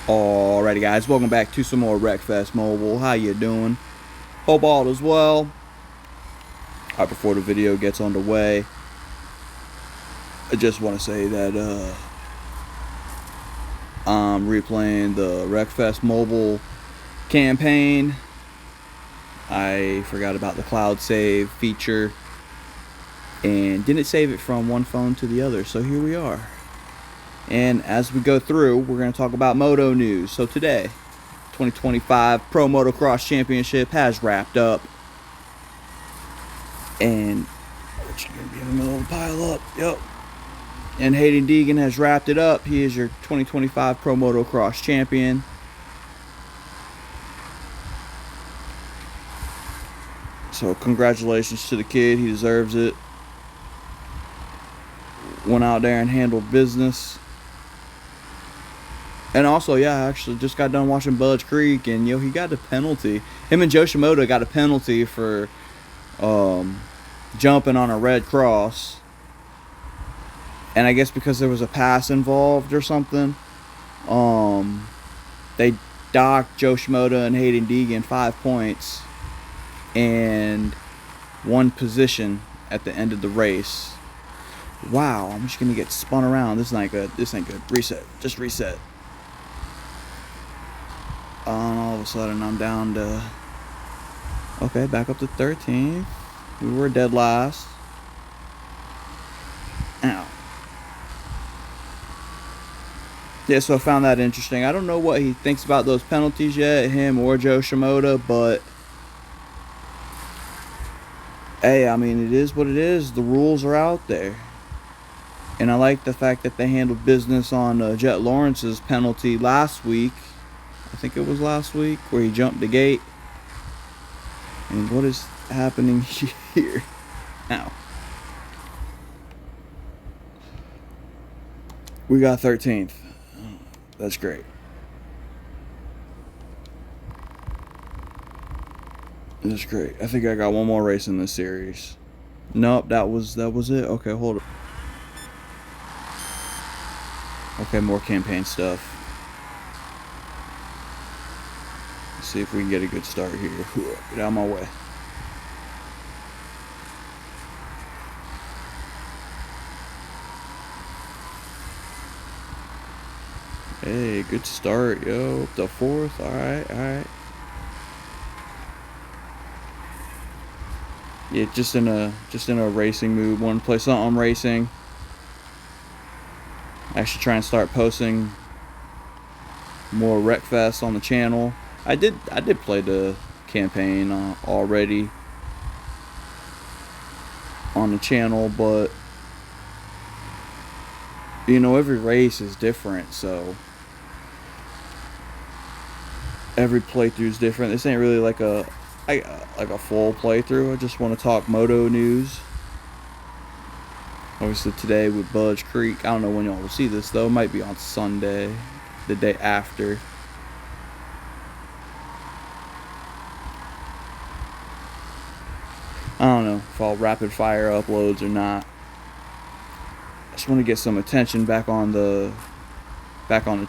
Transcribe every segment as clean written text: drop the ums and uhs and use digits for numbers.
Alrighty guys, welcome back to some more Wreckfest Mobile. How you doing? Hope all is well. Before the video gets underway, I just want to say that I'm replaying the Wreckfest Mobile campaign. I forgot about the cloud save feature and didn't save it from one phone to the other, so here we are. And as we go through, we're going to talk about moto news. So today, 2025 Pro Motocross Championship has wrapped up. And which is going to be in the middle of the pile up. Yep. And Haiden Deegan has wrapped it up. He is your 2025 Pro Motocross champion. So congratulations to the kid. He deserves it. Went out there and handled business. And also, yeah, I actually just got done watching Budge Creek, and he got a penalty. Him and Joe Shimoda got a penalty for jumping on a red cross. And I guess because there was a pass involved or something, they docked Joe Shimoda and Haiden Deegan 5 points and 1 position at the end of the race. Wow, I'm just gonna get spun around. This ain't good. This ain't good. Reset. Just reset. All of a sudden I'm down to, okay, back up to 13th. We were dead last. Ow. Yeah, so I found that interesting. I don't know what he thinks about those penalties yet, him or Joe Shimoda, but hey, I mean, it is what it is. The rules are out there. And I like the fact that they handled business on Jet Lawrence's penalty last week. I think it was last week, where he jumped the gate. And what is happening here? Now, we got 13th. That's great. That's great. I think I got one more race in this series. Nope, that was it. Okay, hold on. Okay, more campaign stuff. See if we can get a good start here. Get out of my way. Hey, good start, yo. Up to 4th. Alright. Yeah, just in a racing mood. Want to play something racing. Actually try and start posting more Wreckfest on the channel. I did play the campaign already on the channel, but every race is different, so every playthrough is different. This ain't really like a full playthrough. I just want to talk moto news. Obviously today with Budge Creek. I don't know when y'all will see this though. It might be on Sunday, the day after. I don't know if I'll rapid fire uploads or not. I just want to get some attention back on the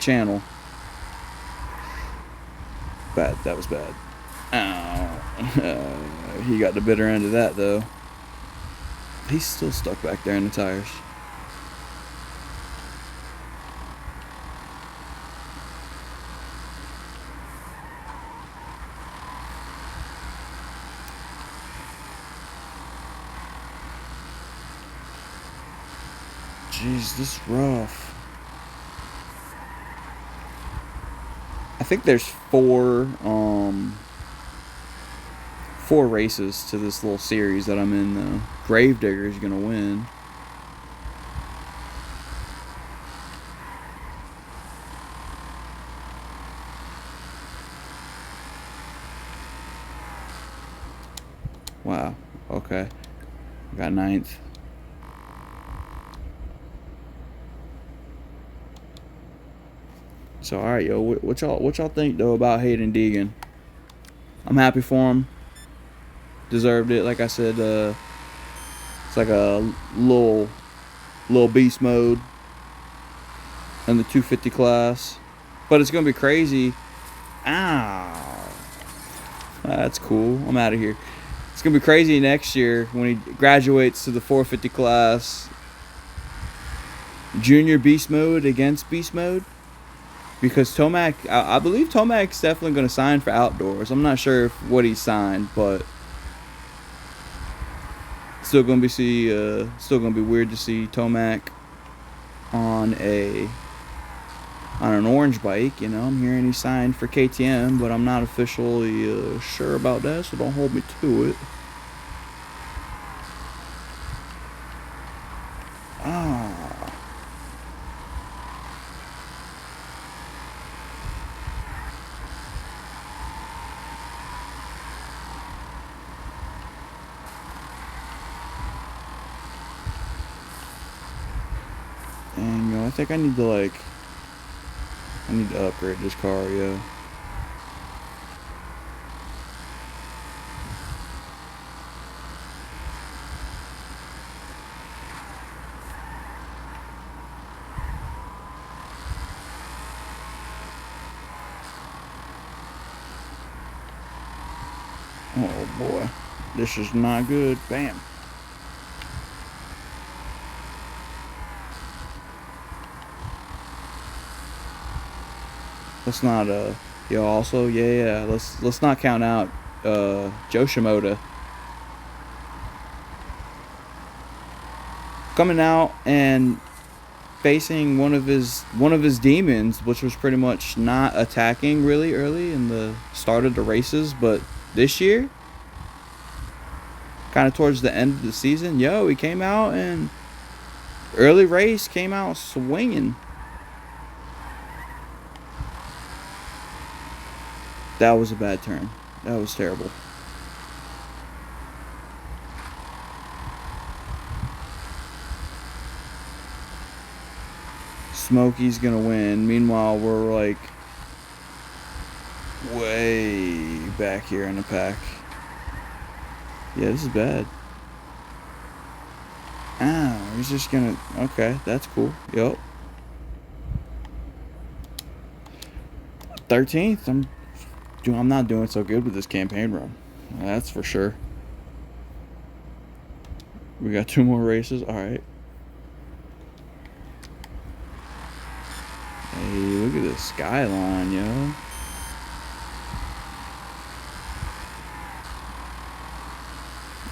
channel. Bad. That was bad. Ow. He got the bitter end of that though. He's still stuck back there in the tires. Jeez, this is rough. I think there's four races to this little series that I'm in though. Gravedigger is gonna win. Wow. Okay. I got 9th. So alright, yo, what y'all think though about Haiden Deegan? I'm happy for him. Deserved it. Like I said, it's like a little beast mode in the 250 class. But it's gonna be crazy. Ow. That's cool. I'm out of here. It's gonna be crazy next year when he graduates to the 450 class. Junior beast mode against beast mode. Because Tomac, I believe Tomac's definitely gonna sign for outdoors. I'm not sure what he signed, but still gonna be weird to see Tomac on an orange bike. You know, I'm hearing he signed for KTM, but I'm not officially sure about that, so don't hold me to it. And I think I need to upgrade this car, yo. Oh boy, this is not good. Bam. Let's not also let's not count out Joe Shimoda coming out and facing one of his demons, which was pretty much not attacking really early in the start of the races, but this year, kind of towards the end of the season, he came out and early race came out swinging. That was a bad turn. That was terrible. Smokey's gonna win. Meanwhile, we're like way back here in the pack. Yeah, this is bad. Ow, he's just gonna... Okay, that's cool. Yup. 13th. I'm not doing so good with this campaign run. That's for sure. We got 2 more races. Alright. Hey, look at this skyline, yo.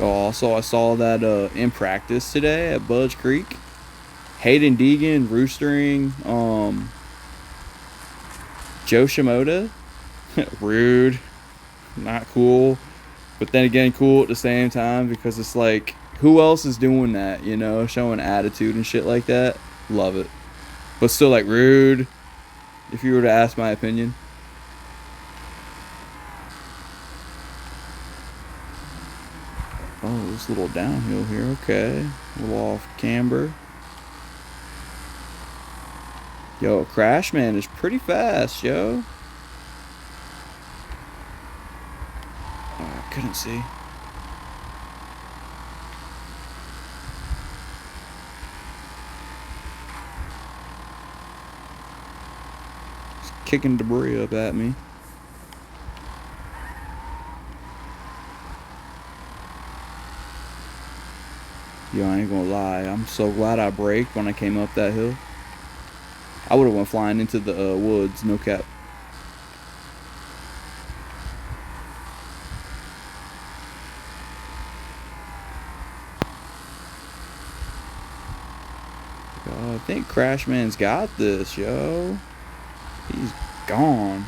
Oh, also, I saw that in practice today at Budge Creek. Haiden, Deegan, Roostering, Joe Shimoda. Rude. Not cool. But then again, cool at the same time, because it's like, who else is doing that, you know? Showing attitude and shit like that. Love it. But still, like, rude, if you were to ask my opinion. Oh, this little downhill here. Okay. A little off camber. Yo, Crashman is pretty fast, yo. Oh, I couldn't see. It's kicking debris up at me. Yo, I ain't gonna lie. I'm so glad I braked when I came up that hill. I would have went flying into the woods, no cap. Yo, I think Crashman's got this, yo. He's gone.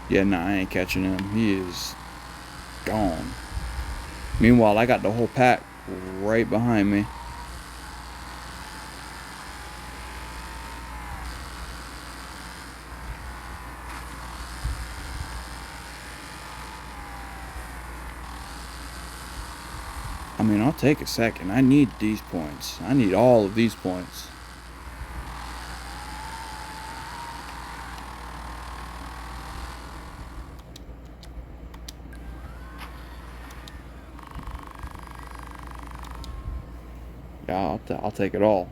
Yeah, nah, I ain't catching him. He is gone. Meanwhile, I got the whole pack right behind me. I mean, I'll take a second. I need these points. I need all of these points. Yeah, I'll take it all.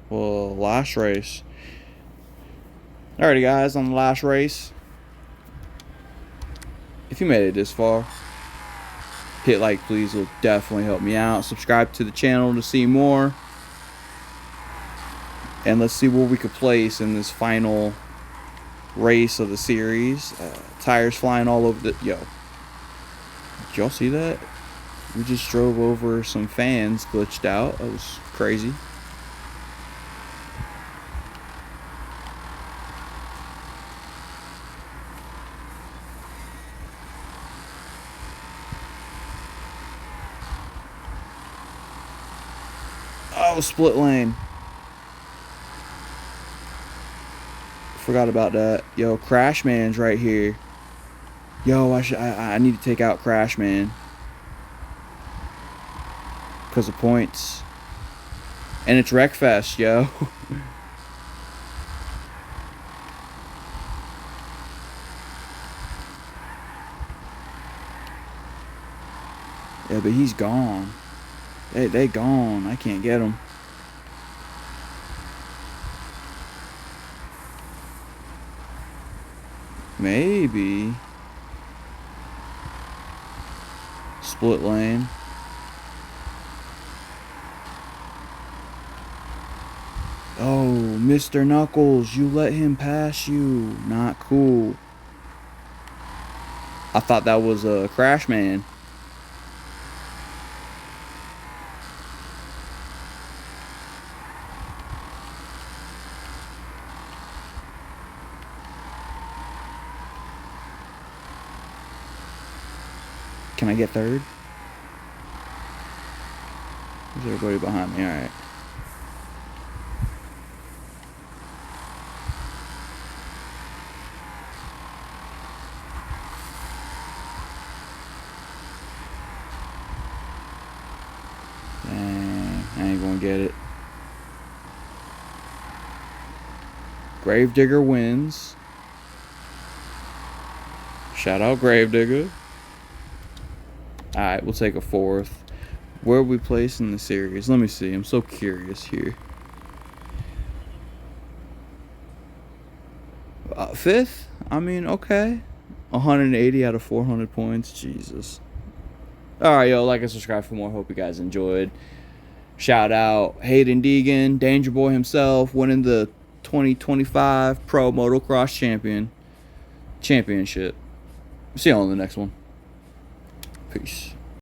Well, last race. Alrighty, guys, on the last race. If you made it this far, hit like, please. It'll definitely help me out. Subscribe to the channel to see more. And let's see where we could place in this final race of the series. Tires flying all over the... Yo. Did y'all see that? We just drove over some fans glitched out. That was crazy. Oh, split lane. Forgot about that. Yo, Crash Man's right here. Yo, I need to take out Crash Man. Because of points. And it's Wreckfest, yo. Yeah, but he's gone. They gone. I can't get him. Maybe. Split lane. Oh, Mr. Knuckles, you let him pass you. Not cool. I thought that was a Crash Man. Can I get third? There's everybody behind me. Alright. Dang, I ain't gonna get it. Gravedigger wins. Shout out Gravedigger. Alright, we'll take a fourth. Where are we placed in the series? Let me see. I'm so curious here. Fifth? I mean, okay. 180 out of 400 points. Jesus. Alright, yo, like and subscribe for more. Hope you guys enjoyed. Shout out Haiden Deegan, dangerboy himself, winning the 2025 Pro Motocross Championship. See you on the next one. Peace.